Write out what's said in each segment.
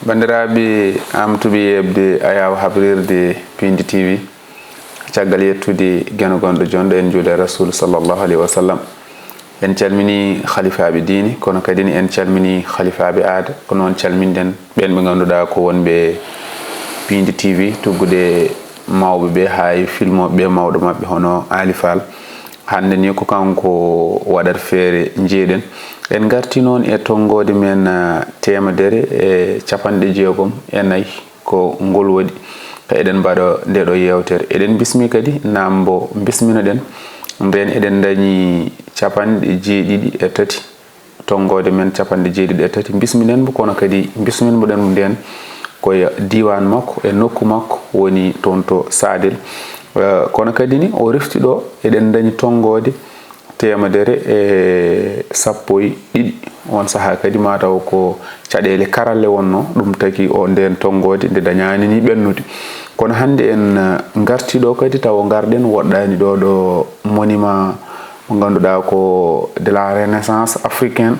bandiraɓe amtuɓe yebde ayaw habrirde Pindi TV caggal yettude geno gonɗo jonɗo en juuɗe rasul sallallahu alaihi wa sallam en calmini khalifaɓe diine kono kadi en calmini khalifaɓe aada ko noon calminɗen ɓen ɓe ganduɗa ko wonɓe Pindi TV tuggude mawɓe ɓe hay filmoɓe ɓe mawɗo mabɓe hono Ali Fall hande ni ko kanko waɗat feere jeeɗen en garti noon e tongode men temedere e capanɗe jeegom e nayyi ko ngol waɗi ka eɗen mbaɗa ndeɗo yewtere eɗen bismi kadi nambo bisminoɗen nden eɗen dañi capanɗe jeeɗiɗi e tati tongode men capanɗe jeeɗiɗi e tati bisminen mo kono kadi bisminmoɗen mo nden koye diwan makko e nokku makko woni toon to Sadel kono kadi ni o refti ɗo eɗen dañi tongode temedere e sappo e ɗiɗi on saaha kadi mataw ko caɗele karalle wonno ɗum tagi o nden tongode nde dañani ni ɓennude kono hande en garti ɗo kadi taw garɗen woɗɗani ɗo monument mo ganduɗa ko de la renaissance africaine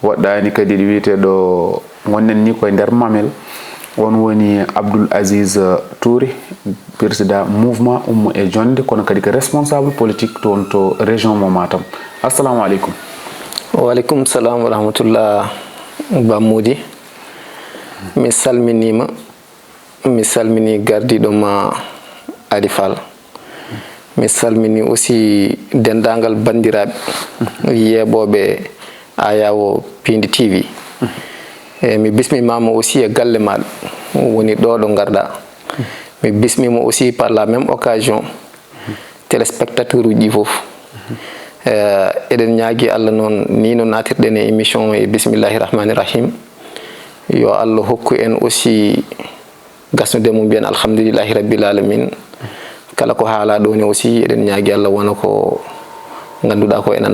woɗɗani kadi ɗi wiyeteɗo gonnen ni koye nder Mamel on woni Abdoul Aziz Touré président mouvement Ummo e Jonde kono kadi ko responsable politique toon to région mo Matam assalamu aleykum. Wa aleykum salam wa rahmatullah Bammoudi mi salminima mi salmini gardiɗo ma Ali Fall mi salmini aussi dendagal bandiraɓe yeɓoɓe ayawo Pindi TV mi bismimama aussi e galle maɗa woni ɗo ɗo garɗa mi bismima aussi par la même occasion téléspectateur uji foof eɗen ñaagui Allah noon ni no natirɗen e émission e bismillahi rahmani rahim yo Allah hokku en aussi gasnude mo mbiyen alhamdulillahi rabbil alamin kala ko haala ɗo ni aussi eɗen ñaagui Allah wona ko ganduɗa ko ena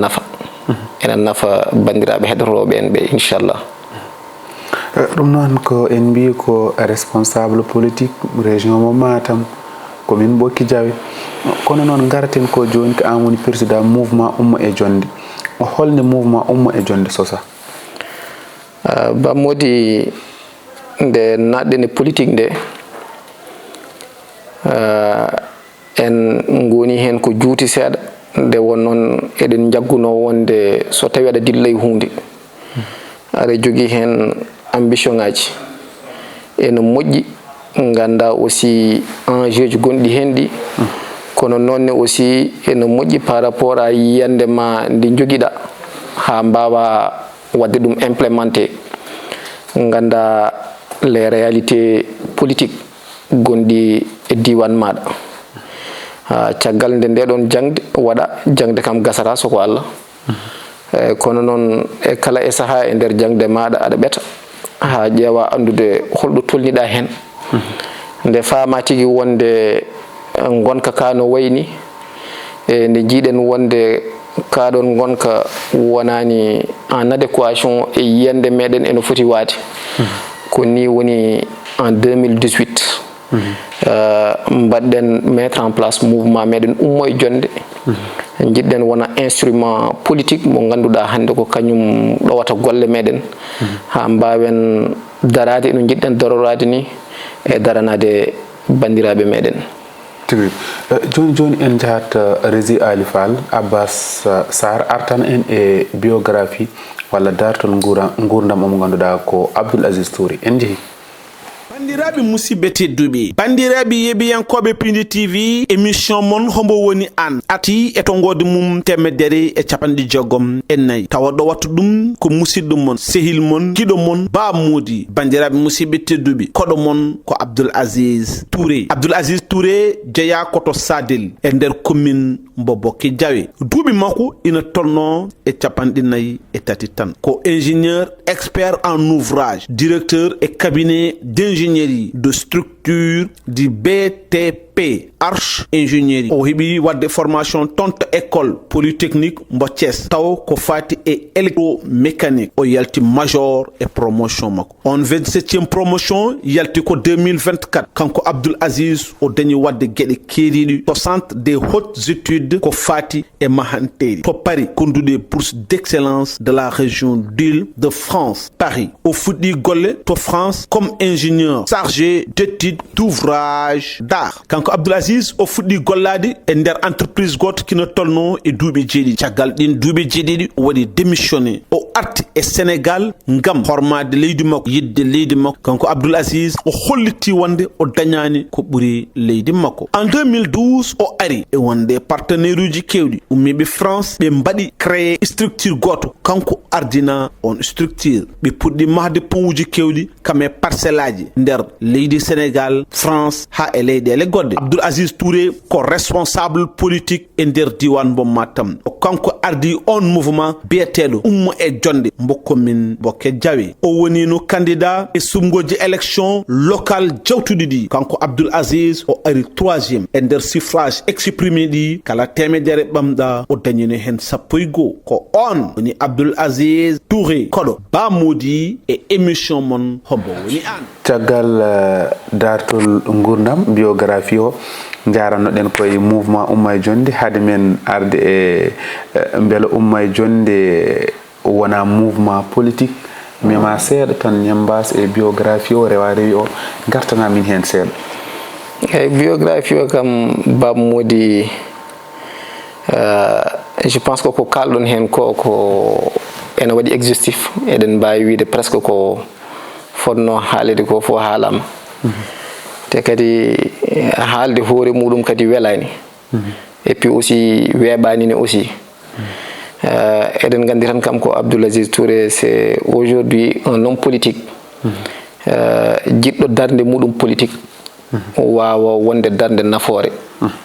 nafa bandiraɓe heɗotoɓe en ɓe inchallah. ɗum noon ko en mbi ko responsable politique région mo Matam komin Bokki Diawe kono noon garaten ko joni ko an woni président mouvement Ummo e Jonde o holne mouvement Ummo e Jonde sosa? Bammoudi nde natɗen e politique nde en goni hen ko juuti seeɗa nde won noon eɗen jagguno wonde so tawi aɗa dilla e hunde aɗa jogui hen ambition ngaji ene moƴƴi ganda aussi enjeu ji gonɗi hen ɗi kono noonne aussi ene moƴƴi par rapport à yiyande ma ndi joguiɗa ha mbawa wadde ɗum implémenté ganda les réalités politiques gonɗi e diwan maɗa caggal nde ndeɗon jangde waɗa jangde kam gasata soko Allah kono noon e kala e saaha e nder jangde maɗa aɗa ɓeeta ha ƴeewa andude holɗo tolniɗa hen nde faama tigui wonde gonka ka no wayni e nde jiiɗen wonde kaɗon gonka wonani en adéquation e yiyande meɗen eno foti waade ko ni woni en 2018 mbaɗɗen mettre en place mouvement meɗen Ummo e Jonde jiɗɗen wona instrument politique mo ganduɗa hande ko kañum ɗowata golle meɗen ha mbawen darade no jiɗɗen darorade ni e daranade bandiraɓe meɗen. joni en jahat Rési Ali Fall Abbas Sarr artan en e biographie walla dartol gurdam omo ganduɗa ko Abdoul Aziz Touré en jeehi. bandiraɓe musidɓe tedduɓe bandiraɓe yeeɓiyankoɓe Pindi TV émission mon hombo woni an ati e tongode mum temedere e capanɗe jeegom e nayyi tawa ɗo wattu ɗum ko musidɗo mon sehil mon kiɗo mon Bammoudi bandiraɓe musidɓe tedduɓe koɗo mon ko Abdoul Aziz Touré jeeya koto Sadel e nder commune mbo Bokki Diawe duuɓi makko ina tolno e capanɗe nayyi e tati tan ko ingénieur expert en ouvrage directeur et cabinet d'ingénierie de structure structure du BTP Arch Ingénierie o heɓi wadde formation tonto école polytechnique mbo Thiès taw ko fati e électromécanique o yalti major et promotion makko on 27e promotion yalti ko 2024 kanko Abdoul Aziz o dañi wadde gueɗe keeriɗi to centre des hautes études ko fati e mahanteri to Paris kondude bourse d'excellence de la région d'Île-de-France Paris o fuɗɗi golle to France comme ingénieur chargé d'études d'ouvrage d'art kanko Abdoul Aziz o fuɗɗi gollade e nder entreprise goto kino tolno e duuɓi jeeɗiɗi caggal ɗin duuɓi jeeɗiɗi o waɗi démissionné o arti e Sénégal ngam hormade leydi makko yidde leydi makko kanko Abdoul Aziz o holliti wonde o dañani ko ɓuuri leydi makko en 2012 o ari e wonde partenaire uji kewɗi ummiɓe France ɓe mbaɗi créé structure goto kanko ardina on structure ɓe puɗɗi mahde pont uji kewɗi kame parcelle aji nder leydi Sénégal France ha e leyɗele goɗɗe Abdoul Aziz Touré ko responsable politique e nder diwan mbo Matam o kanko ardi on mouvement biyeteɗo ummo e jonde mbo commune Boké Diawé o woni no candidat e sumgoji élection locale jawtuɗi ɗi kanko Abdoul Aziz o ari 3e e nder suffrage exprimé ɗi kala temedere ɓamɗa o dañini hen 101 ko on woni Abdoul Aziz Touré koɗo bamodi e émission mon hombo woni an caggal dartol gurdam biographie o jarannoɗen koye mouvement umma e jonde haade men arde e beele umma e jonde wona mouvement politique mema seeɗa tan ñambas e biographie o rewa rewi o gartana min hen seeɗa eyyi biographie o kam bamodi je pense que ko kalɗon hen ko ene waɗi exhaustif eɗen mbawi wiide presque ko fonno haalede ko fo haalama te kadi haalde hoore muɗum kadi welani et puis aussi weɓanine aussi eɗen gandi tan kam ko Abdoul Aziz Touré c'est aujourd'hui un homme politique jiɗɗo darde muɗum politique wawa wonde darde nafoore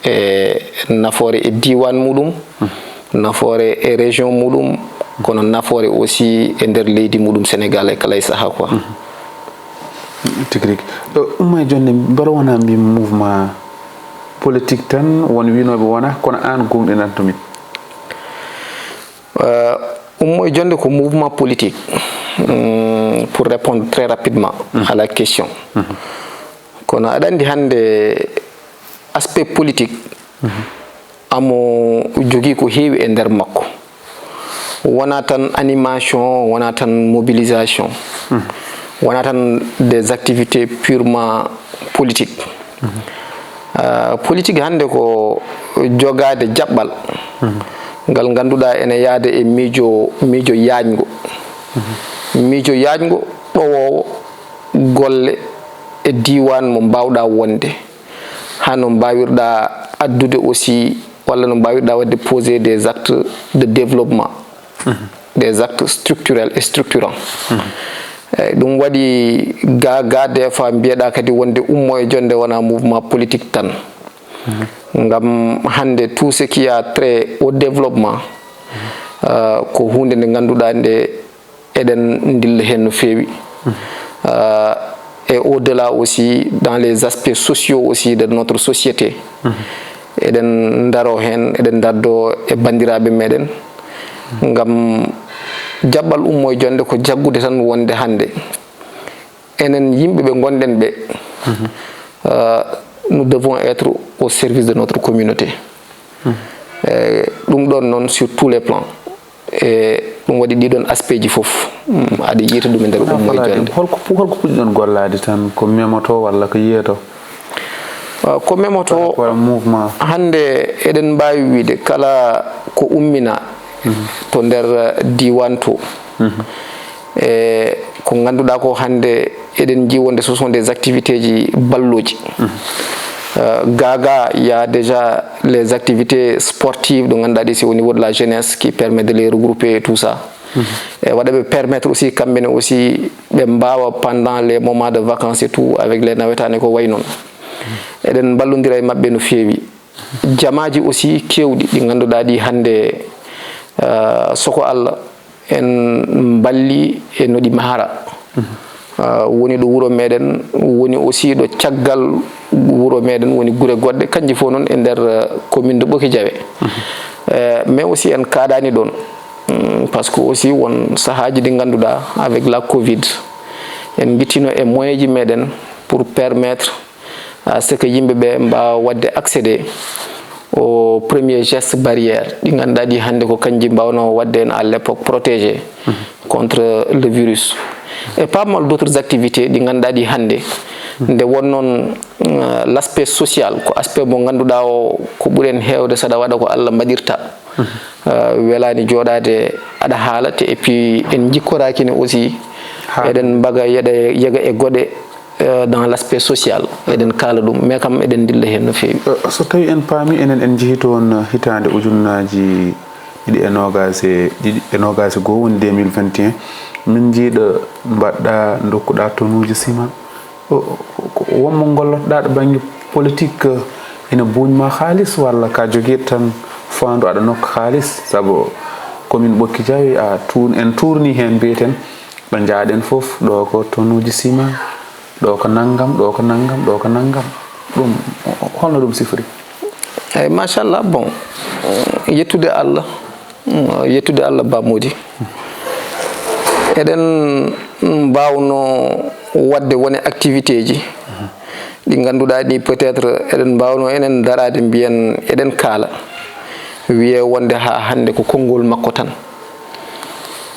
e nafoore e diwan muɗum nafoore e région muɗum kono nafoore aussi e nder leydi muɗum Sénégal e kala e saaha quoi tigui umma e jonde mbara wona mbi mouvement politique tan won winoɓe wona kono an gumɗinantomin ummo e jonde ko mouvement politique pour répondre très rapidement à la question kono aɗa andi hande aspect politique amo jogui ko heewi e nder makko wona tan animation wona tan mobilisation wona tan des activités purement politiques politique hande ko jogade jaɓɓal ngal ganduɗa ene yaade e miijo yajgo miijo yajgo ɗowowo golle e diwan mo mbawɗa wonde ha no mbawirɗa addude aussi walla no mbawirɗa wadde poser des actes de développement des actes structurels et structurants ɗum waɗi ga des fois mbiyeɗa kadi wonde ummo e jonde wona mouvement politique tan ngam hande tout ce qui a trait au développement ko hunde nde ganduɗa nde eɗen dilla hen no fewi et au-delà aussi dans les aspects sociaux aussi de notre société eɗen daro hen eɗen dardo e bandiraɓe meɗen ngam jaɓɓal ummo e jonde ko jaggude tan wonde hande enen yimɓeɓe gonɗen ɓe nous devons être au service de notre communauté ɗum ɗon noon sur tous les plans e ɗum waɗi ɗiɗon aspect ji foof aɗa yiita ɗum e nder ummo e jonde holko puɗɗiɗon gollade tan ko memoto walla ko yiyeto ko memoto mouvement hande eɗen mbawi wiide kala ko ummina to nder diwan to e ko ganduɗa ko hande eɗen jiwonde ce sont des activités ji balloji gaga il y a déjà les activités sportives ɗo ganduɗa ɗi c'est au niveau de la jeunesse qui permet de les regrouper et tout ça et waɗa ɓe permettre aussi kamɓene aussi ɓe mbawa pendant les moments de vacances et tout avec les nawetane ko way noon eɗen ballodira e mabɓe no fewi jamaji aussi kewɗi ɗi ganduɗa ɗi hande soko Allah en balli e no ɗi mahara woni ɗo wuro meɗen woni aussi ɗo caggal wuro meɗen woni gure goɗɗe kanji fof noon e nder commune de Ɓoki Diawe mais aussi en kaɗani ɗon par ce que aussi won sahaji ɗi ganduɗa avec la covid en guittino e moyen ji meɗen pour permettre à ce que yimɓeɓe mbawa wadde accéder au premier geste barrière ɗi ganduɗa ɗi hande ko kanji mbawno wadde en à l'époque protégé contre le virus et pas mal d'autres activités ɗi ganduɗa ɗi hande nde won noon l'aspect social ko aspect mo ganduɗa o ko ɓuuren hewde saɗa waɗa ko Allah mbaɗirta welani joɗade aɗa haalate et puis en jikkorakine aussi eɗen mbaga yega e goɗe dans l'aspect social eɗen kala ɗum mais kam eɗen dilla hen no fewi so tawi en paami enen en jeehi toon hitande ujunnaji ɗiɗi e nogas goo woni 2021 min jiiɗa mbaɗɗa dokkuɗa tonuji ciment wonmo gollotoɗa ɗo banggue politique ene buñma haalis walla ka joguiɗo tan fandu aɗa nokka haalis saabu commune Ɓokki Diawe en tourni hen mbiyeten ɓe jaaɗen foof ɗo ko tonuji ciment ɗo ko naggam ɗo ko naggam ɗo ko naggam ɗum holno ɗum sifori eyyi machallah bon yettude Allah Ba Mody eɗen mbawno wadde wone activité ji ɗi ganduɗa ɗi peut être eɗen mbawno enen darade mbiyen eɗen kaala wiye wonde ha hande ko konngol makko tan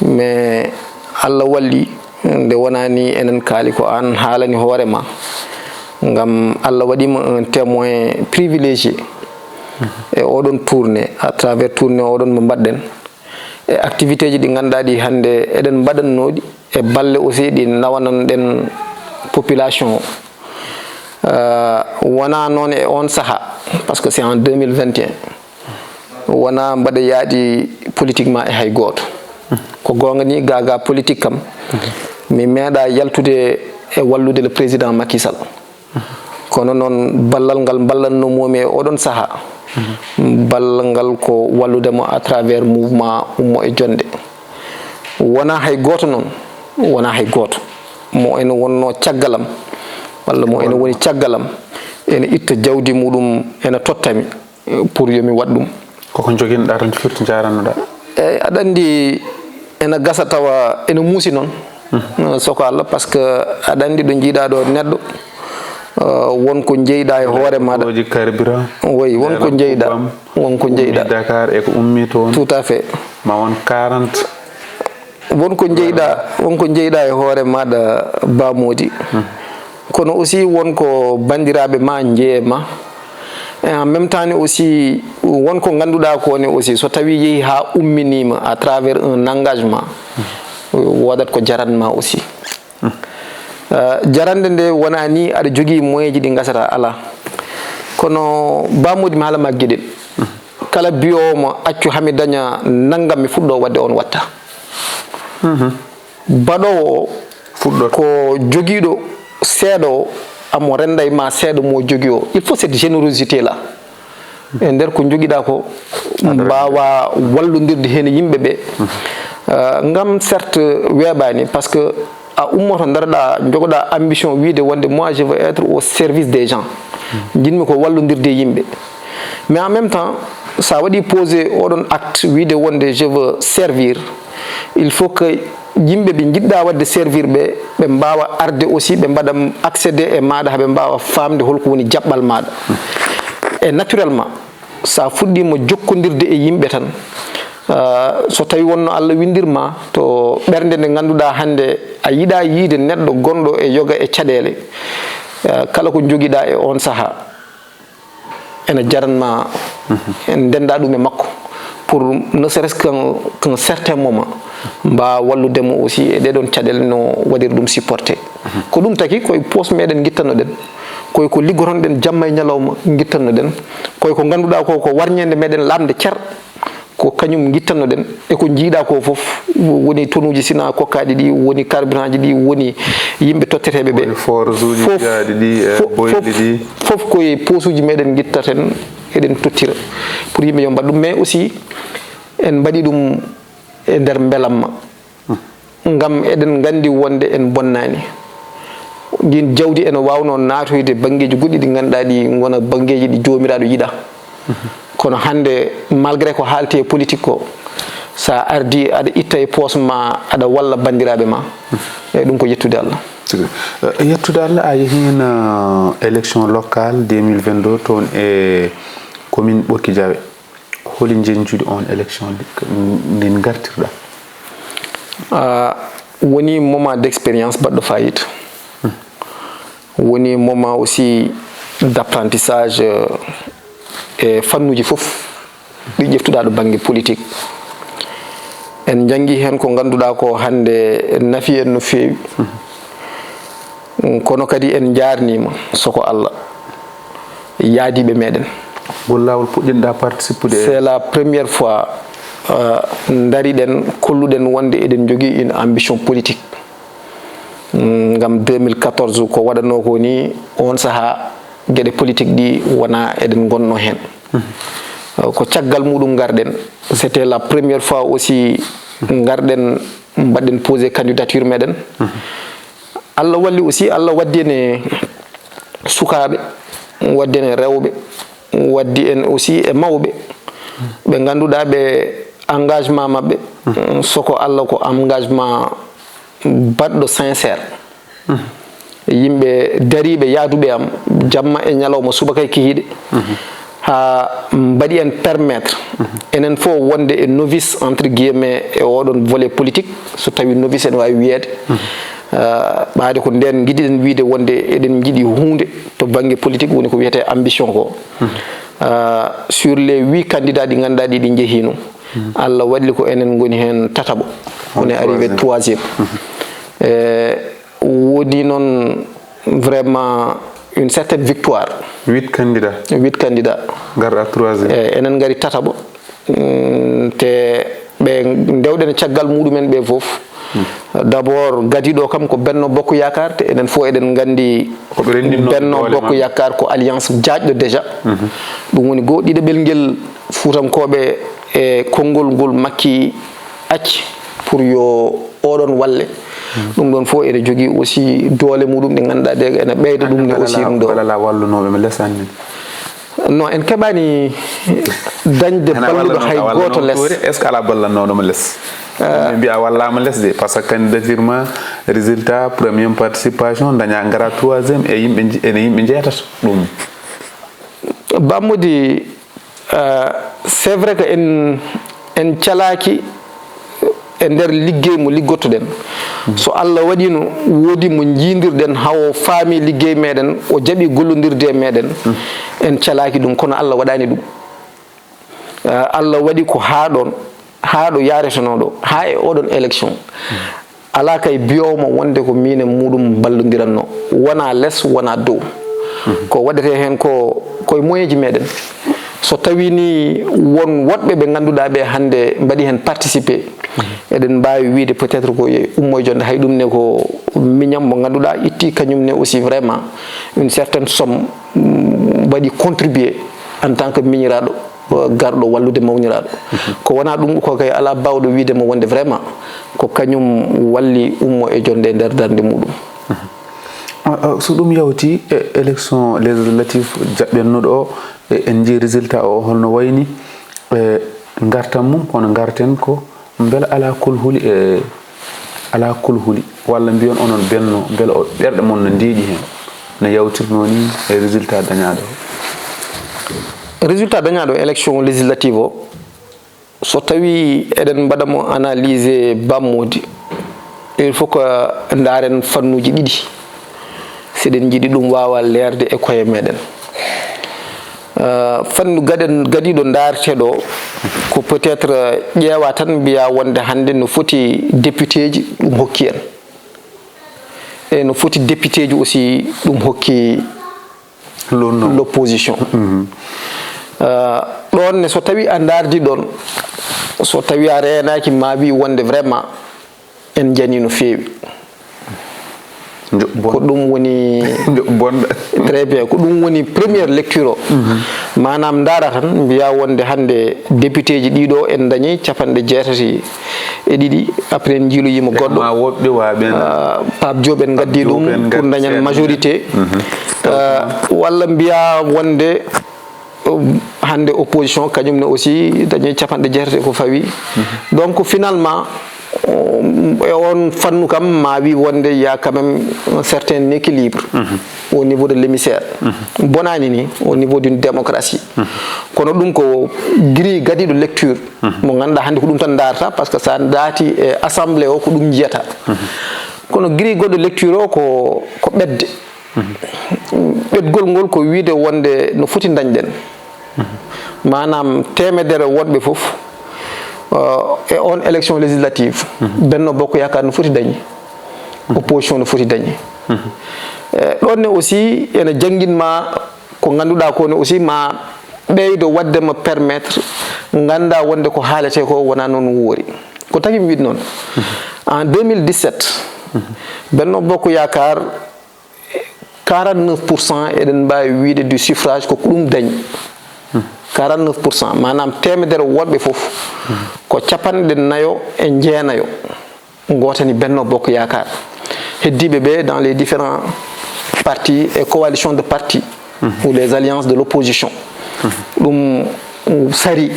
mais Allah walli nde wonani enen kaali ko an haalani hoorema ngam Allah waɗima un témoin privilégié e oɗon tourné à travers tourné oɗon mo mbaɗɗen e activité ji ɗi ganduɗa ɗi hande eɗen mbaɗannoɗi e balle aussi ɗi nawananɗen population wona noon e on saaha parce que c'est en 2021 wona mbaɗa yaadi politiquement e hay goto ko gonga ni gaga politique kam mi meeɗa yaltude e wallude le président Macky Sall kono noon ballal ngal ballannomomi e oɗon saaha ballal ngal ko walludemo à travers mouvement ummo e jonde wona hay goto noon wona hay goto mo ene wonno caggalam walla mo ene woni caggalam ene itta jawdi muɗum ene tottami pour yomi waɗ ɗum koko joguinoɗa tan firti jarannoɗa eyyi aɗa andi ene gasa tawa ene muusi noon soko Allah par ce que aɗa andi ɗo jiiɗa ɗo neɗɗo wonko jeyɗa e hoore maɗa carburant oui wonko jeyɗa Dakar e ko ummi toon tout à fait ma won 40 wonko jeyɗa e hoore maɗa Ba Mody kono aussi wonko bandiraɓe ma jeeyema et en même temps aussi wonko ganduɗa ko ne aussi so tawi yeehi ha umminima à travers un engagement wodat ko jaranma aussi jarande nde wona ni aɗa jogui moyen ji ɗi gasata ala kono Ba Mody mi haalama gueɗel kala biyomo accu hami daña naggam mi fuɗɗo wadde on watta baɗowo fuɗɗo ko joguiɗo seeɗa o amo renday ma seeɗa mo jogui o il faut cette générosité là e nder ko joguiɗa ko mbawa wallodirde hen yimɓeɓe ngam certes weeɓani par ce que a ummoto daroɗa jogoɗa ambition wiide wonde moi je veux être au service des gens jinmi ko wallodirde yimɓe mais en même temps sa waɗi posé oɗon acte wiide wonde je veux servir il faut que yimɓe ɓe jiɗɗa wadde servir ɓe mbawa arde aussi ɓe mbaɗa accédé e maɗa haɓe mbawa famde holko woni jaɓɓal maɗa et naturellement sa fuɗɗima jokkodirde e yimɓe tan so tawi wonno Allah windirma to ɓernde nde ganduɗa hande a yiiɗa yiide neɗɗo gonɗo e yoga e caɗele kala ko joguiɗa e on saaha ene jaranma en denda ɗum e makko pour ne serait-ce qu'un certain moment mba walludemo aussi e ɗeɗon caɗele no waɗir ɗum supporté ko ɗum taki koye poos meɗen guittannoɗen koye ko liggotonɗen jamma e ñalawma guittannoɗen koye ko ganduɗa ko warñede meɗen lamde cer ko kañum guittannoɗen e ko jiiɗa ko foof woni tonuji sina kokkaɗi ɗi woni carburant ji ɗi woni yimɓe totteteɓe ɓe fof koye posuji meɗen guittaten eɗen tottira pour yimɓe yo mbaɗ ɗum mais aussi en mbaɗi ɗum e nder beelamma ngam eɗen gandi wonde en bonnani din jawdi ene wawno natoyde bangeji goɗɗi ɗi ganduɗa ɗi gona bangeji ɗi jomiraɗo yiɗa kono hande malgré ko haalte politique ko sa ardi aɗa itta e poos ma aɗa walla bandiraɓe ma eyyi ɗum ko yettude Allah. Yettude Allah a yeehi hen élection locale 2022 toon e commune Ɓokki Diawe holi jenjude on élection ndin gartirɗa? Woni moment d'expérience baɗɗo fayida, woni moment aussi d'apprentissage e fannuji fof ɗi ƴeftuɗa ɗo banggue politique. En jangi hen ko ganduɗa ko hande nafi en no fewi, kono kadi en jarnima soko Allah yaadiɓe meɗen. Ngol lawol puɗɗinɗa participude? C'est la première fois dariɗen kolluɗen wonde eɗen jogui une ambition politique. Ngam 2014 ko waɗano ko ni on saaha gueɗe politique ɗi wona eɗen gonno hen. Ko caggal muɗum garɗen, c'était la première fois aussi garɗen mbaɗen posé candidature meɗen. Allah walli aussi, Allah waddi ene sukaɓe, waddi ene rewɓe, waddi en aussi e mawɓe ɓe ganduɗa ɓe engagement mabɓe soko Allah ko engagement baɗɗo sincère. Yimɓe dariɓe yaaduɓe am jamma e ñalawma subaka e kihiɗe ha mbaɗi en permettre enen fof wonde e novice entre guillemets e oɗon volet politique, so tawi novice ene wawi wiyede. ɓaade ko nden giɗiɗen wiide wonde eɗen jiiɗi hunde to banggue politique woni ko wiyete ambition ko. Sur les 8 candidats ɗi ganduɗa ɗi jeehino, Allah waɗi ko enen goni hen tataɓo, on est arrivé 3e. Wodi noon vraiment une certaine victoire. 8 candidats. 8 candidats. Garɗa 3e. Enen gari tataɓo te ɓe dewɗen caggal muɗumen ɓe foof. D'abord gadiɗo kam ko Benno Bokk Yakar, te enen fof eɗen gandi Benno Bokk Yakar ko alliance jaajɗo déjà. ɗum woni goo ɗiɗaɓel ngel Fuutankoɓe e konngol ngol makki acci pour yo oɗon walle. ɗum ɗon fof ene jogui aussi doole muɗum ɗi ganduɗa de ene ɓeyda ɗum ne aussi ɗum ɗo. Walala wallunoɓe mi lesanni. Non, en keɓani dañde balluɗo hay goto less. Est ce que ala ballannoɗomo less? Mi mbiya wallama less de par ce que candidature ma résultat première participation daña gara 3e e yimɓe jeetata ɗum. Bammude c'est vrai que en calaki e nder liggey mo liggottoɗen. So Allah waɗino woodi mo jiidirɗen hawo faami liggey meɗen o jaaɓi gollodirde e meɗen, en calaki ɗum, kono Allah waɗani ɗum. Allah waɗi ko haaɗo yaretenoɗo ha e oɗon élection ala kay biyowmo wonde ko min e muɗum ballodiranno, wona less wona dow. Ko waɗete hen koye moyen ji meɗen. So tawi ni won woɗɓe ɓe ganduɗa ɓe hande mbaɗi hen participer, eɗen mbawi wiide peut être ko ummoye jonde hay ɗum ne ko miñam mo ganduɗa itti kañum ne aussi vraiment une certaine somme mbaɗi contribuer en tant que miñiraɗo garɗo wallude mawniraɗo. Ko wona ɗum ko kay ala bawɗo wiidemo wonde vraiment ko kañum walli ummo e jonde nder darde muɗum. So ɗum yawti e élection législative jaɓɓennoɗo o en jii résultat o holno wayni gartan mum kono garten ko beela ala kulhuli e ala kulhuli, walla mbiyon onon benno beela o ɓerɗe mon no ndiiɗi hen no yawtirno ni e résultat dañaɗo o? Résultat dañaɗo élection législative o so tawi eɗen mbaɗamo analyse bammude, il faut que daren fannuji ɗiɗi seɗen jiiɗi ɗum wawa leerde e koye meɗen. Fannu gadiɗo darteɗo ko peut être ƴeewa tan mbiya wonde hande no foti député ji ɗum hokki en, e no foti député ji aussi ɗum hokki l'opposition. ɗon so tawi a dardi ɗon, so tawi a renaki ma wi wonde vraiment en jani no fewi. ko ɗum woni très bien ko ɗum woni première lecture o manam ndara tan mbiya wonde hande député ji ɗiɗo en dañi 82 après en jiiloyima goɗɗo Pape Diop en gaddi ɗum pour dañan majorité walla mbiya wonde hande opposition kañumne aussi dañi 60 ko fawi donc finalement on fannu kam ma wi wonde il y a quand même un certain équilibre au niveau de l'hémisphère bonani ni au niveau d'une démocratie kono ɗum ko grille gadiɗo lecture mo ganduɗa hande ko ɗum tan darata parce que sa daati e assemblée o ko ɗum jiyata kono grille goɗɗo lecture o ko ɓedde ɓeɗgol ngol ko wiide wonde no foti dañɗen manam temedere wonɓe fof et on élection législative Benno Bokk Yaakaar no foti dañi opposition no foti dañi ɗon ne aussi ene jangguinma ko ganduɗa ko ne aussi ma ɓeydo wadde ma permettre ganda wonde ko haalete ko wona noon woori ko tagi mi wiide noon en 2017 Benno Bokk Yaakaar 49% eɗen mbawi wiide du suffrage ko ɗum dañi 49% manam temedere wonɓe fof ko 49 gotani Benno Bokk Yaakaar heddiɓe ɓe dans les différents partis et coalitions de partis ou les alliances de l'opposition ɗum sari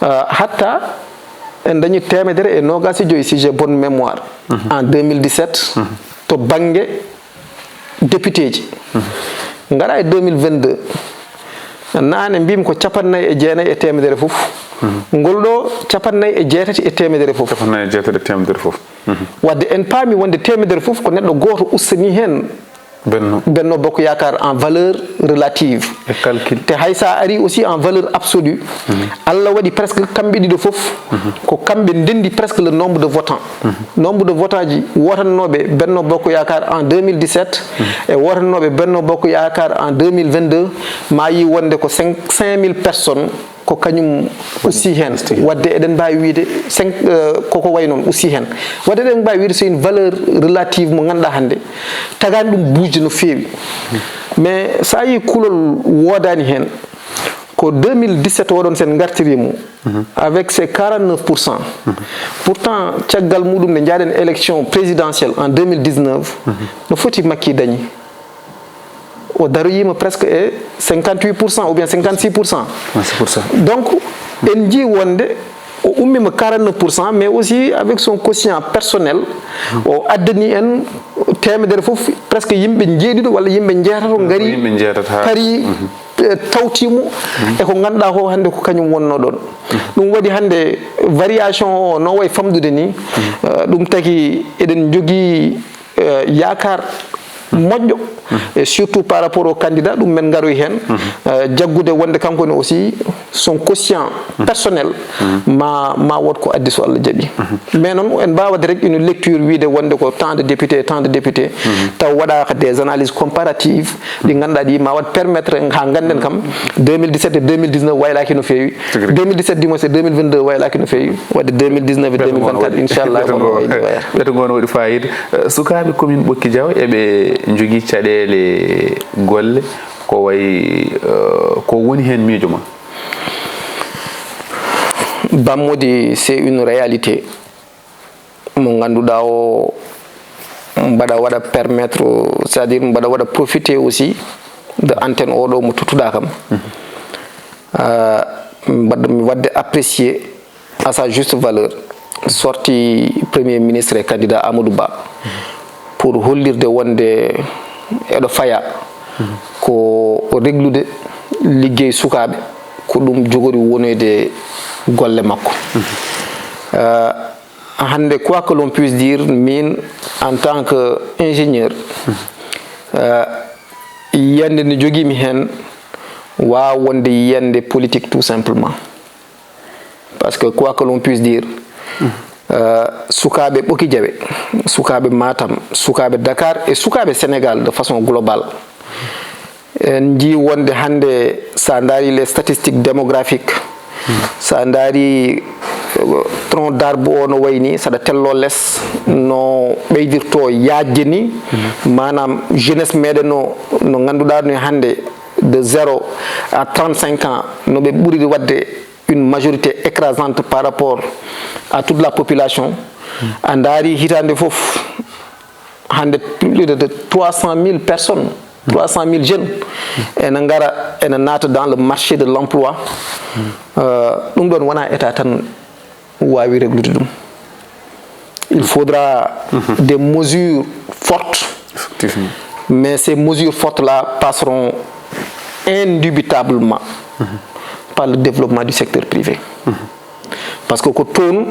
hatta en dañi 125 si j'ai bonne mémoire en 2017 to banggue député ji ngara e 2022 nane mbimi ko 49 e temedere fof ngol ɗo 49 e temedere fof wadde en paami wonde temedere fof ko neɗɗo goto ustani hen Benno Bokk Yaakaar en valeur relative te hay sa ari aussi en valeur absolue Allah waɗi presque kamɓe ɗiɗo fof ko kamɓe ndendi presque le nombre de votants ji wotannoɓe Benno Bokk Yaakaar en 2017 e wotannoɓe Benno Bokk Yaakaar en 2022 ma yi wonde ko 5000 personnes ko kañum ussi hen wadde eɗen mbawi wiide koko way noon ussi hen wadde eɗen mbawi wiide c'est une valeur relative mo ganduɗa hande tagani ɗum buujde no fewi mais sa yi kulol wodani hen ko 2017 oɗon sen gartirimo avec ces 49%. Pourtant caggal muɗum nde jaaɗen élection présidentielle en 2019 no foti Macky dañi o daroyima presque e 58% ou bien 56%. Donc en jii wonde o ummima 49% mais aussi avec son quotient personnel o addani en temedere fof presque yimɓe jeeɗiɗo walla yimɓe jeetato ngari kari tawtimo e ko ganduɗa ko hande ko kañum wonno ɗon ɗum waɗi hande variation o no way famdude ni ɗum tagi eɗen jogui yakar moƴƴo et surtout par rapport au candidat ɗum men garoy hen jaggude wonde kankone aussi son quotient personnel ma wot ko addi so Allah jaaɓi mais noon en mbawade rek une lecture wiide wonde ko tant de députés taw waɗaka des analyses comparatives ɗi ganduɗa ɗi ma wat permettre ha ganden kam 2017 et 2019 waylaki no fewi 2017 dimo c'est 2022 waylaki no fewi wadde 2019 et 2024 inchallah ɓeto gon waɗi fayida sukaɓe commune Ɓokki Diaw eɓe jogui caɗele golle ko way ko woni hen miijo ma bammode c'est une réalité mo ganduɗa o mbaɗa waɗa permettre c'est à dire mbaɗa waɗa profiter aussi de antenne oɗo mo tuttuɗa kam mbaɗa mi wadde apprécier à sa juste valeur sorti premier ministre et candidat Amadou Ba pour hollirde wonde eɗo faya ko reglude liggey sukaɓe ko ɗum jogori wonoyde golle makko hande quoi que l'on puisse dire min en tant que ingénieur yiyande nde joguimi hen wawa wonde yiyande politique tout simplement parce que quoi que l'on puisse dire sukaɓe Ɓokki Diawe sukaɓe Matam sukaɓe Dakar et sukaɓe Sénégal de façon globale en jii wonde hande sa daari les statistiques démographiques sa daari tronc d'arbre o no wayni saɗa tello less no ɓeydirto yaajde ni manam jeunesse meɗen no ganduɗa no hande de 0 à 35 ans no ɓe ɓuuri wadde une majorité écrasante par rapport à toute la population a daari hitande fof hande plus de 300 000 personnes 300 000 jeunes ene ngara ene naata dans le marché de l'emploi ɗum ɗon wona état tan wawi réglude ɗum il faudra des mesures fortes mais ces mesures fortes là passeront indubitablement par le développement du secteur privé parce que ko toon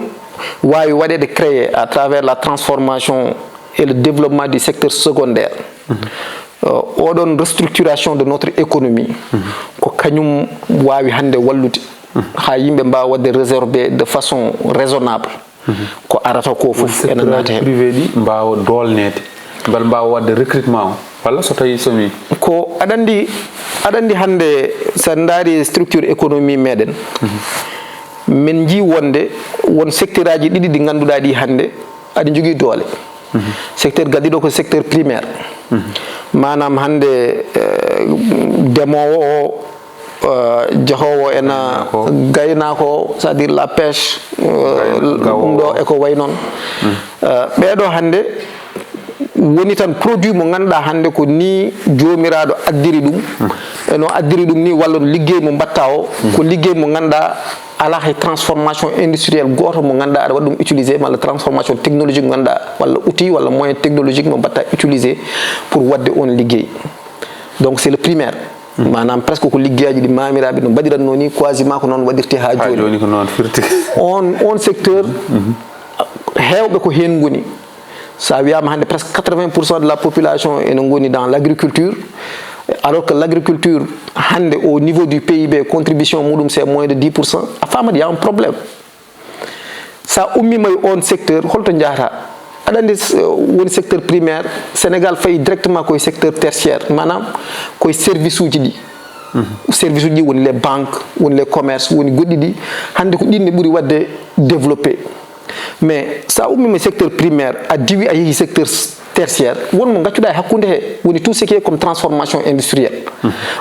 wawi waɗede créer à travers la transformation et le développement du secteur secondaire oɗon restructuration de notre économie ko kañum wawi hande wallude ha yimɓe mbawa wadde réservé de façon raisonnable ko arata ko fof ene naata hen privé ɗi mbawa dolnede bal mbawa wadde recrutement o walla so tawi somi ko aɗa andi hande sa daari structure économie meɗen min ji won secteur aji ɗiɗi ɗi ganduɗa ɗi hande aɗa jogui doole secteur gaddiɗo ko secteur primaire manam hande demowo o jehowo ena gaynako c'est à dire la pêche ɗum ɗo eko way noon ɓeɗo hande woni tan produit mo ganduɗa hande ko ni jomiraɗo addiri ɗum eno addiri ɗum ni walla no liggey mo mbatta o ko liggey mo ganduɗa ala hay transformation industrielle goto mo ganduɗa aɗa waɗa ɗum utilisé walla transformation technologique mo ganduɗa walla outil walla moyen technologique mo mbatta utilisé pour wadde on liggey donc c'est le primaire manam presque ko liggeyaji ɗi mamiraɓe no mbaɗiranno ni quasiment ko noon waɗirte ha joni ko noon firti on secteur hewɓe ko hen goni sa wiyama hande presque 80% de la population ene goni dans l'agriculture alors que l'agriculture hande au niveau du PIB contribution muɗum c'est moins de 10%, a famat y a un problème sa ummima on secteur holto jahata aɗa andi woni secteur primaire Sénégal fayi directement koye secteur tertiaire manam koye service uji ɗi service uji ɗi woni les banques woni les commerces woni goɗɗi ɗi hande ko ɗinne ɓuuri wadde développé mais sa ummima secteur primaire a diwi a yeehi secteur tertiaire wonmo gaccuɗa e hakkude he woni tout ce qui est comme transformation industrielle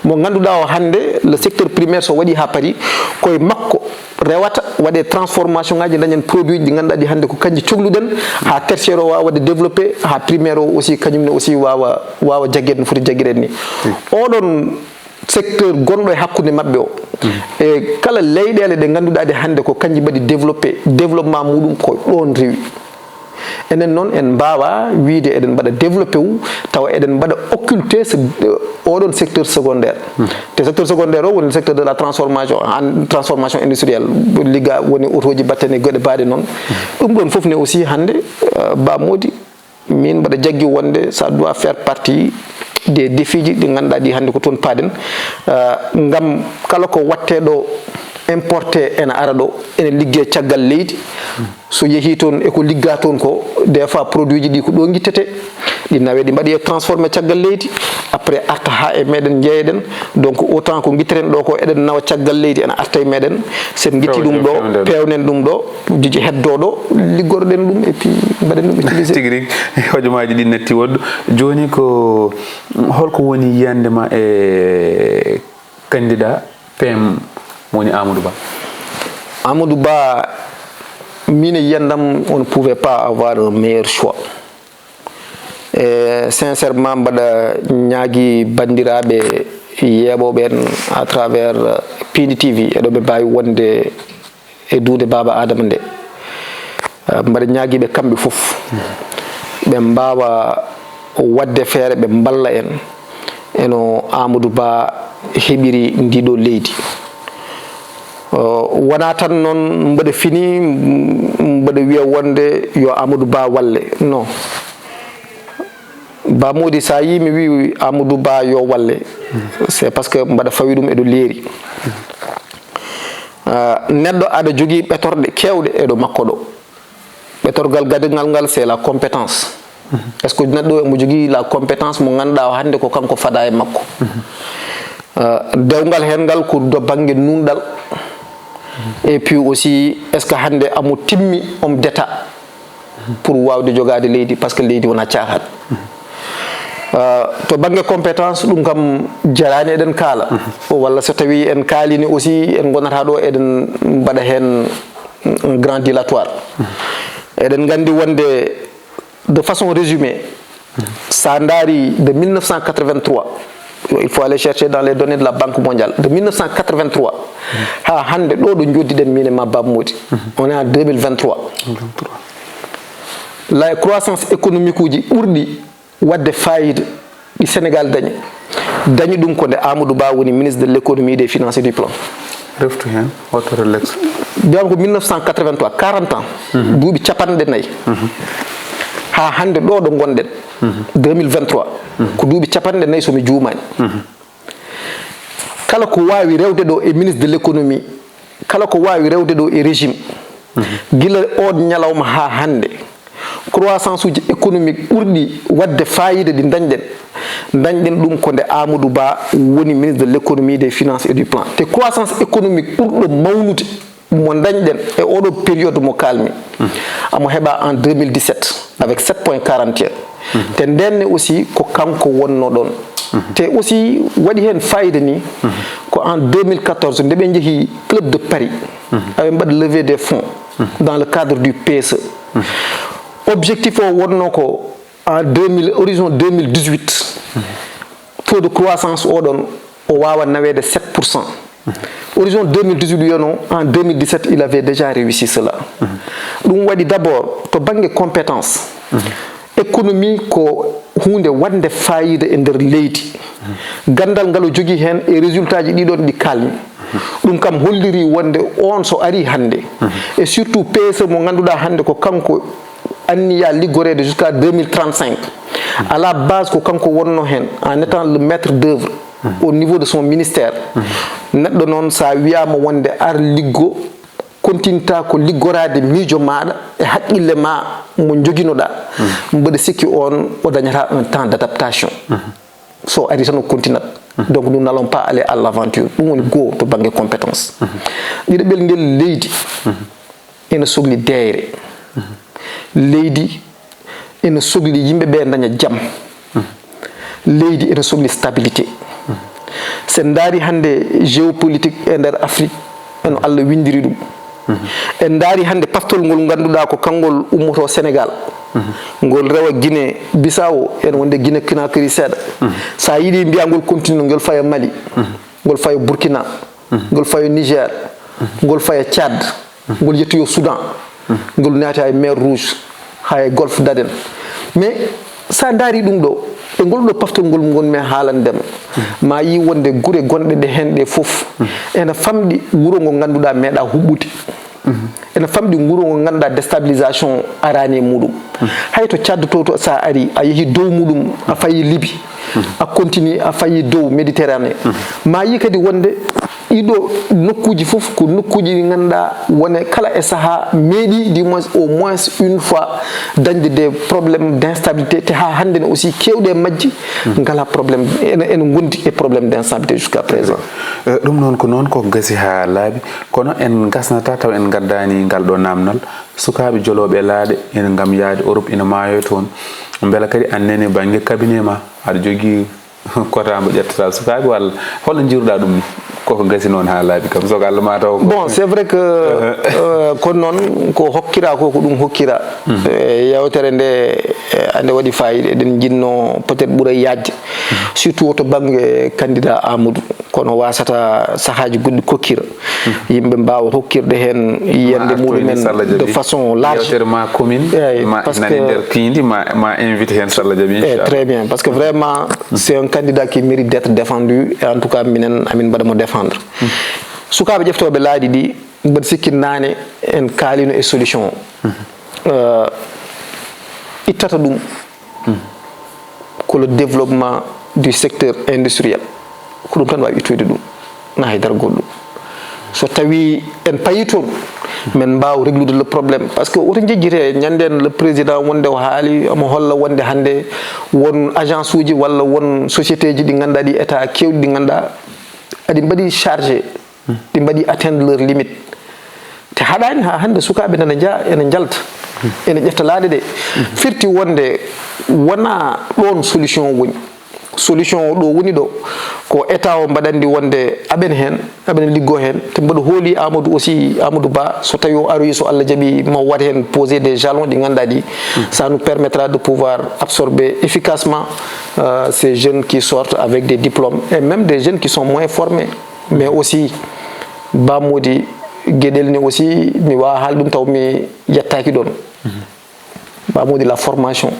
mo ganduɗa o hande le secteur primaire so waɗi ha paari koye makko rewata waɗe transformation ngaji dañen produit ɗi ganduɗa ɗi hande ko kanji cohluɗen ha tertiaire o wawa wadde développé ha primaire o aussi kañumne aussi wawa jagguede no foti jagguiren ni oɗon secteur gonɗo e hakkude mabɓe o e kala leyɗele ɗe ganduɗa ɗe hande ko kanji mbaɗi développé développement muɗum ko ɗon rewi enen noon en mbawa wiide eɗen mbaɗa développé wu tawa eɗen mbaɗa occulté oɗon secteur secondaire te secteur secondaire o woni secteur de la transformation industrielle ligga woni autoji battane goɗe baɗe noon ɗum ɗon foof ne aussi hande ba modi min mbaɗa jaggui wonde ça doit faire partie des défis ji ɗi ganduɗa ɗi hande ko toon paaɗen ngam kala ko watteɗo importé ene ara ɗo ene liggue caggal leydi so yeehi toon eko ligga toon ko des fois produit ji ɗi ko ɗo guittete ɗi nawe ɗi mbaɗi e transformé caggal leydi après arta ha e meɗen jeeyeɗen donc autant ko guitteten ɗo ko eɗen nawa caggal leydi ene arta e meɗen sen guitti ɗum ɗo pewnen ɗum ɗo jiji heddo ɗo liggorɗen ɗum et puis mbaɗen ɗum utilisé tigui rigui hojomaji ɗi netti woɗɗo joni ko holko woni yiyandema e candidat PM woni Amadou Ba Amadou Ba mine yiyandam on ne pouvait pas avoir un meilleur choix et sincèrement mbaɗa ñaagui bandiraɓe yeeɓoɓe en à travers Pindi TV eɗo ɓe mbawi wonde e duude Baba Adama nde mbaɗa ñaaguiɓe kamɓe foof ɓe mbawa wadde feere ɓe balla en eno Amadou Ba heɓiri ndiɗo leydi wona tan noon mbaɗa fini mbaɗa wiya wonde yo Amadou Ba walle non Ba Mody sa yi mi wi Amadou Ba yo walle c'est parce que mbaɗa fawi ɗum eɗo leeri neɗɗo aɗa jogui ɓetorɗe kewɗe eɗo makko ɗo ɓetorgal gadingal ngal c'est la compétence est ce que neɗɗo emo jogui la compétence mo ganduɗa hande ko kanko fada e makko dewgal hen ngal ko do banggue nunɗal et puis aussi est ce que hande amo timmi homme d'état pour wawde jogade leydi parce que leydi wona caahat to bangue compétence ɗum kam jarani eɗen kaala walla so tawi en kaalini aussi en gonata ɗo eɗen mbaɗa hen un grand dilatoire eɗen gandi wonde de façon résumée ça daari de 1983 il faut aller chercher dans les données de la Banque mondiale de 1983 ha hande ɗo ɗo joddiɗen min e ma Baba Mody on est en 2023 la croissance économique uji ɓurɗi wadde fayida ɗi Sénégal dañi ɗum ko nde Amadou Ba woni ministre de l'économie des finances et du plan reftu hen auto relax donc 1983 40 ans duuɓi capanɗe nayyi ha hande ɗo ɗo gonɗen 2023 ko duuɓi capanɗe nayyi somi juumani kala ko wawi rewde ɗo e ministre de l'économie kala ko wawi rewde ɗo e régime gila on ñalawma ha hande croissance uji économique ɓurɗi wadde fayida ɗi dañɗen ɗum ko nde Amadou Ba woni ministre de l'économie des finances et du plan te croissance économique ɓurɗo mawnude mo dañɗen e oɗo période mo kalmi amo heɓa en 2017 avec 7,41 te ndenne aussi ko kanko wonno ɗon te aussi waɗi hen fayida ni ko en 2014 nde ɓe jeehi club de Paris aɓe mbaɗa lever des fonds dans le cadre du PSE objectif o wonno ko en horizon 2018 taux de croissance oɗon o wawa nawede 7%. Horizon 2018 yono en 2017 il avait déjà réussi cela ɗum waɗi d'abord to banggue compétence économie ko hunde wande fayida e nder leydi gandal ngal o jogui hen e résultat ji ɗiɗon ɗi kalmi ɗum kam holliri wonde on so ari hande et surtout PSE mo ganduɗa hande ko kanko anniya liggorede jusqu'à 2035 à la base ko kanko wonno hen en étant le maître d'œuvre au niveau de son ministère neɗɗo noon sa wiyama wonde ar liggo continta ko liggorade miijo maɗa e haqqille ma mo joguinoɗa mbeɗa sikki on o dañata un temps d'adaptation so ari tan o continat donc nous n'allons pas aller à l'aventure ɗum woni goho to banggue compétence ɗiɗaɓel ngel leydi ene sohli deyre leydi ene sohli yimɓeɓe daña jaam leydi ene sohli stabilité sen daari hande géopolitique e nder Afrique eno Allah windiri ɗum en daari hande paftol ngol ganduɗa ko kangol ummoto Sénégal ngol rewa Guinée Bissau ene wonde Guinée Conakry seeɗa sa yiiɗi mbiya ngol continue ngol faya Mali ngol faya Burkina ngol faya Niger ngol faya Tchad ngol yettoyo Soudan ngol naata e mer Rouge ha e Golfe d'Aden mais sa daari ɗum ɗo e ngol ɗo paftol ngol gonmi haalandema ma yi wonde guure gonɗe ɗe hen ɗe foof ene famɗi wuuro ngo ganduɗa meeɗa huɓɓude ene famɗi wuuro ngo ganduɗa déstabilisation arani e muɗum hay to Tchad to sa ari a yeehi dow muɗum a fayi Libye a continue a fayi dow Méditerranée ma yi kadi wonde ɗiɗo nokkuji foof ko nokkuji ɗi ganduɗa wone kala e saaha meeɗi du moins au moins une fois dañde des problèmes d'instabilité te ha hande ne aussi kewɗe majji ngala probléme ene gondi e probléme d'instabilité jusqu'à présent ɗum noon ko gasi ha laaɓi kono en gasnata taw en gaddani ngal ɗo namdal sukaɓe joloɓe laaɗe ene gam yaade Europe ina maayo toon beela kadi annene banggue cabinet ma aɗa jogui kotamo ƴettata sukaɓe walla holno jiruɗa ɗum ni koko gasi noon ha laaɓi kam sogo Allah ma taw bon c'est vrai que kono noon ko hokkira ko ɗum hokkira yewtere nde ande waɗi fayida eɗen jinno peut être ɓuuray yajde surtout to banggue candidat Amadou kono wasata sahaji goɗɗi kokkira yimɓe mbawa hokkirde hen yiyande muɗumen de façon large yewtere ma commune ma nani nder piindi ma invite hen so Allah jaaɓi très bien parce que vraiment c'est un candidat qui mérite d'être défendu et en tout cas minen amin mbaɗamo défendre sukaɓe ƴeftoɓe laaɗi ɗi mbaɗa sikki nane en kaalino e solution ittata ɗum ko le développement du secteur industriel ko ɗum tan wawi ittoyde ɗum na haydara goɗɗum so tawi en payi toon men mbaw réglude le problème parce que oto jejjite ñanden le président wonde o haali omo holla wonde hande won agence uji walla won société ji ɗi ganduɗa ɗi état kewɗi ɗi ganduɗa aɗi mbaɗi chargé ɗi mbaɗi atteindre leur limite te haɗani ha hande sukaɓe nana ene jalta ene ƴefta laaɗe ɗe firti wonde wona ɗon solution woni solution o ɗo woni ɗo ko état o mbaɗandi wonde aɓene liggo hen te mbaɗa hooli Amadou Ba so tawi o aroyi so Allah jaaɓi mo wat hen poser des jalons ɗi ganduɗa ɗi ça nous permettra de pouvoir absorber efficacement ces jeunes qui sortent avec des diplômes et même des jeunes qui sont moins formés mais aussi Bamodi gueɗel ni aussi mi wawa haal ɗum taw mi yettaki ɗon Bamodi la formation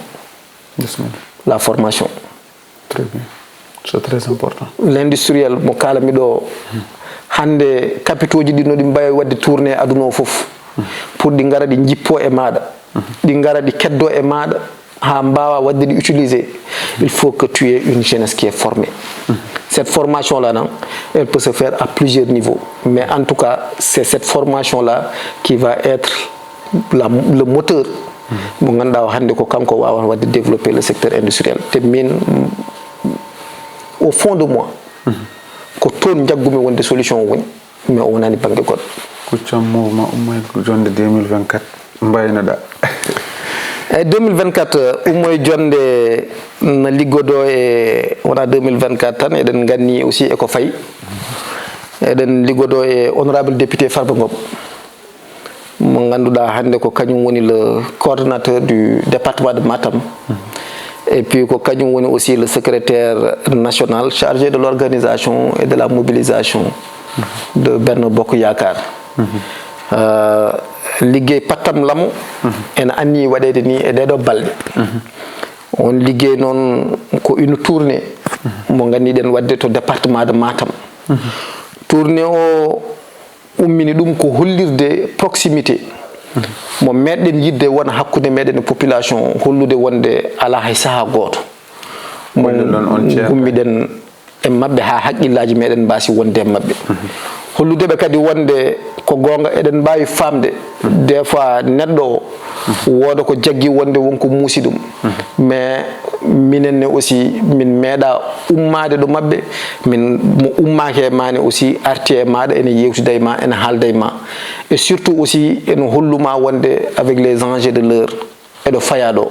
très bien c'est très important l'industriel mo kalami ɗo hande capitaux ji ɗi no ɗi mbawi wadde tourné aduna o foof pour ɗi gara ɗi jippo e maɗa ɗi gara ɗi keddo e maɗa ha mbawa wadde ɗi utiliser il faut que tu aies une jeunesse qui est formée cette formation là non elle peut se faire à plusieurs niveaux mais en tout cas c'est cette formation là qui va être le moteur mo ganduɗa hande ko kanko wawa wadde développer le secteur industriel te min au fond de moi ko toon jaggumi wonde solution woni mais o wonani banggue goɗɗo kuccam mouvement ummoy jonde 2024 mbaynoɗa eyyi 2024 ummoy jonde no liggodo e wona 2024 tan eɗen ganni aussi eko fayi eɗen liggodo e honorable député Farba Ngom mo ganduɗa hande ko kañum woni le coordonnateur du département de Matam et puis ko kañum woni aussi le secrétaire national chargé de l'organisation et de la mobilisation de Benno Bokk Yakar liggéey pattam lamu ene anni waɗede ni e ɗeɗo balɗe on liggéey noon ko une tournée mo gandiɗen wadde to département de Matam tournée o ummini ɗum ko hollirde proximité mo meɗɗen yidde wona hakkude meɗen e population hollude wonde ala hay saaha goto mo gummiɗen e mabɓe ha haqqillaji meɗen mbasi wonde e mabɓe holludeɓe kadi wonde ko gonga eɗen mbawi famde des fois neɗɗo o wooda ko jaggui wonde wonko muusi ɗum mais minenne aussi min meeɗa ummade ɗo mabɓe min mo ummaki e mane aussi arti e maɗa ene yewtida e ma ene haalda e ma et surtout aussi ene holluma wonde avec les enjeux de l'heure eɗo faya ɗo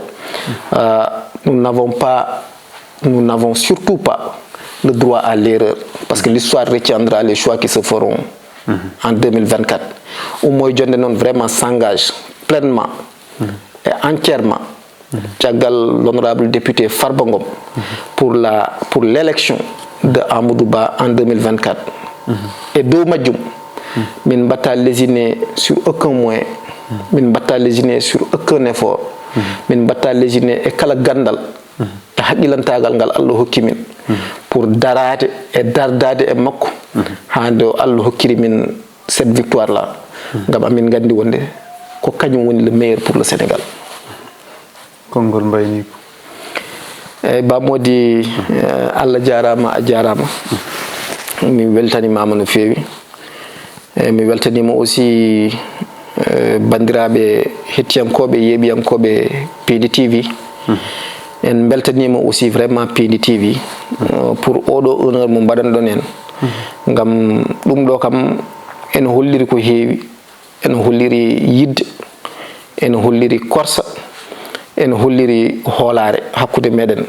nous n'avons surtout pas le droit à l'erreur parce que l'histoire retiendra les choix qui se feront en 2024 Oumouye Diondé non vraiment s'engage pleinement et entièrement caggal l'honorable député Farba Ngom pour l'élection de Amadou Ba en 2024 et dow majjum min mbatta lésiner sur aucun moyen min mbatta lésiner sur aucun effort min mbatta lésiner e kala gandal e haqqilantagal ngal Allah hokki min pour darade e dardade e makko hande Allah hokkiri min cette victoire là ngam amin gandi wonde ko kañum woni le meilleur pour le Sénégal kongol mbayni ko e Bamodi Allah jarama a jarama mi weltanimama no fewi e mi weltanima aussi bandiraɓe hettiyankoɓe yeeɓiyankoɓe Pindi TV en beltanima aussi vraiment Pindi TV pour oɗo honneur mo mbaɗanɗon en ngam ɗum ɗo kam en holliri ko heewi en holliri yidde en holliri korsa en holliri hoolare hakkude meɗen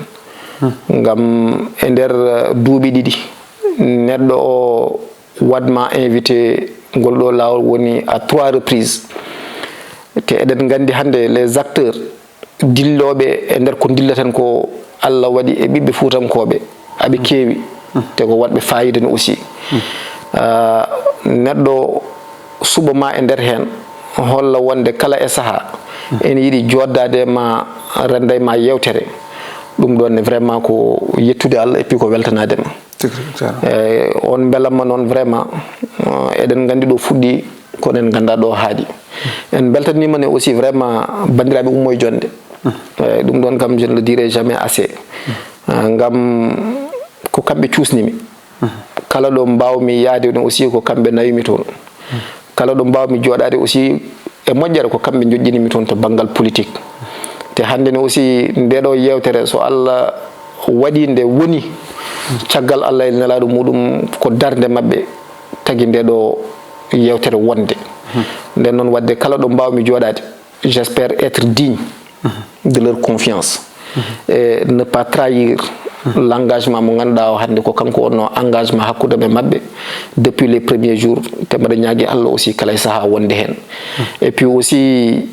ngam e nder duuɓi ɗiɗi neɗɗo o wadma invité ngol ɗo lawol woni à 3 reprises te eɗen gandi hande les acteurs dilloɓe e nder ko dillaten ko Allah waɗi e ɓiɓɓe fuutankoɓe aɓe keewi te ko watɓe fayida ni aussi neɗɗo suɓa ma e nder hen holla wonde kala e saaha ene yiiɗi joddade ma renda ma yewtere ɗum ɗon ne vraiment ko yettude Allah et puis ko weltanadema on belamma noon vraiment eɗen gandi ɗo fuɗɗi koɗen ganda ɗo haaɗi en beltanima ne aussi vraiment bandiraɓe Oumouye Diondé ɗum ɗon kam je ne le dirai jamais assez ngam ko kamɓe cuusnimi kala ɗo mbawmi yaade no aussi ko kamɓe nawimi toon kala ɗo mbawmi joɗade aussi e moƴƴere ko kamɓe joƴƴinimi toon to banggal politique te hande ne aussi ndeɗo yewtere so Allah waɗi nde woni caggal Allah e nelaɗo muɗum ko darde mabɓe tagui ndeɗo yewtere wonde nden noon wadde kala ɗo mbawmi jooɗade j'espère être digne de leur confiance et ne pas trahir l'engagement mo ganduɗa o hande ko kanko wonno engagement hakkude ɓe mabɓe depuis les premiers jours te mbaɗa ñaagui Allah aussi kala e saaha wonde hen et puis aussi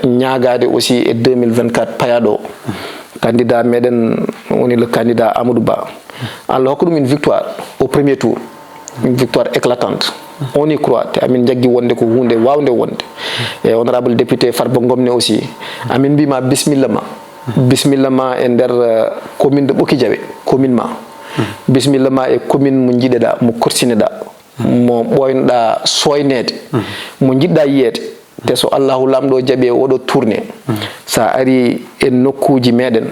ñaagade aussi e 2024 payaɗo candidat meɗen woni le candidat Amadou Ba Allah hokka ɗum une victoire au premier tour une victoire éclatante on y croit te amin jaggi wonde ko hunde wawde wonde e honorable député Farba Ngomne aussi amin mbima bismillah ma e nder commune de Ɓoki Diawe commune ma bismillah ma e commune mo jiiɗeɗa mo korsineɗa mo ɓoynoɗa soynede mo jiɗɗa yiyede te so Allahu lamɗo jaaɓi oɗo tourné sa ari e nokkuji meɗen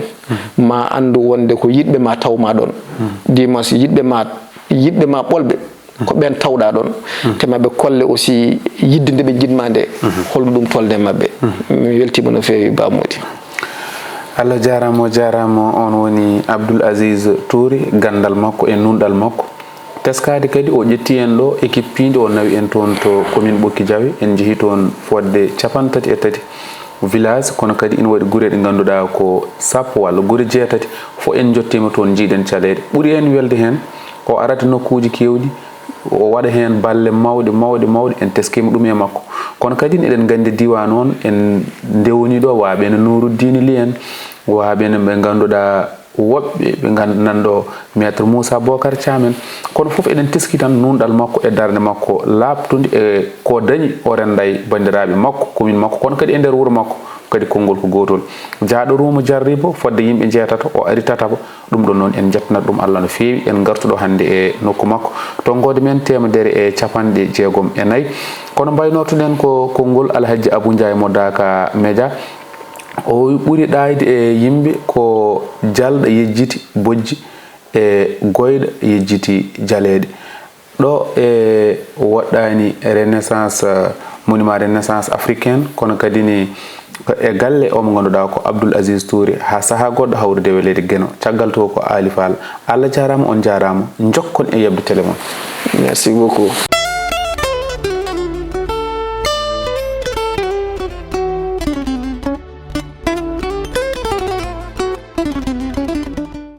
ma andu wonde ko yiɗɓe ma tawma ɗon dimanche yiɗɓe ma ɓolɓe ko ɓen tawɗa ɗon te maɓe kolle aussi yidde nde ɓe jiɗma nde holno ɗum tolde mabɓe mi weltima no fewi Bamodi. Allah jarama on woni Abdoul Aziz Touré gandal makko e nunɗal makko teskade kadi o ƴetti en ɗo équipe piinde o nawi en toon to commune Ɓokki Diawe en jeehi toon fodde 33 village kono kadi ina waɗi guure ɗe ganduɗa ko sappo walla guure 6 fo en jottima toon jiiɗen caɗele ɓuuri en welde hen o arata nokkuji kewɗi o waɗa hen balle mawɗe en teskima ɗum e makko kono kadi eɗen gandi diwan on en ndewni ɗo waɓe no Nouruddine Ly en waɓe ɓe ganduɗa woɓɓe ɓe nanɗo maître Moussa Bocar Thiam en kono foof eɗen teski tan nunɗal makko e darde makko labtude e ko dañi o renday bandiraɓe makko commune makko kono kadi e nder wuuro makko kadi konngol ko gotol jaaɗo rumo jarribo fodde yimɓe jeetato o ari tataba ɗum ɗon noon en jettanat ɗum Allah no fewi en gartuɗo hande e nokku makko tonggode men 164 kono mbaynotoɗen ko konngol Alhaji Abou Ndiaye mo Daka Média o ɓuri ɗayde e yimɓe ko jalɗo yejjiti bojji e goyɗo yejjiti jaleɗe ɗo e woɗɗani renaissance monument renaissance africaine kono kadi ni e galle o mo ganduɗa ko Abdoul Aziz Touré ha saaha goɗɗo hawrude welede Gueno caggal to ko Ali Fall Allah jarama on jarama jokkon e yebde téléphone. Merci beaucoup.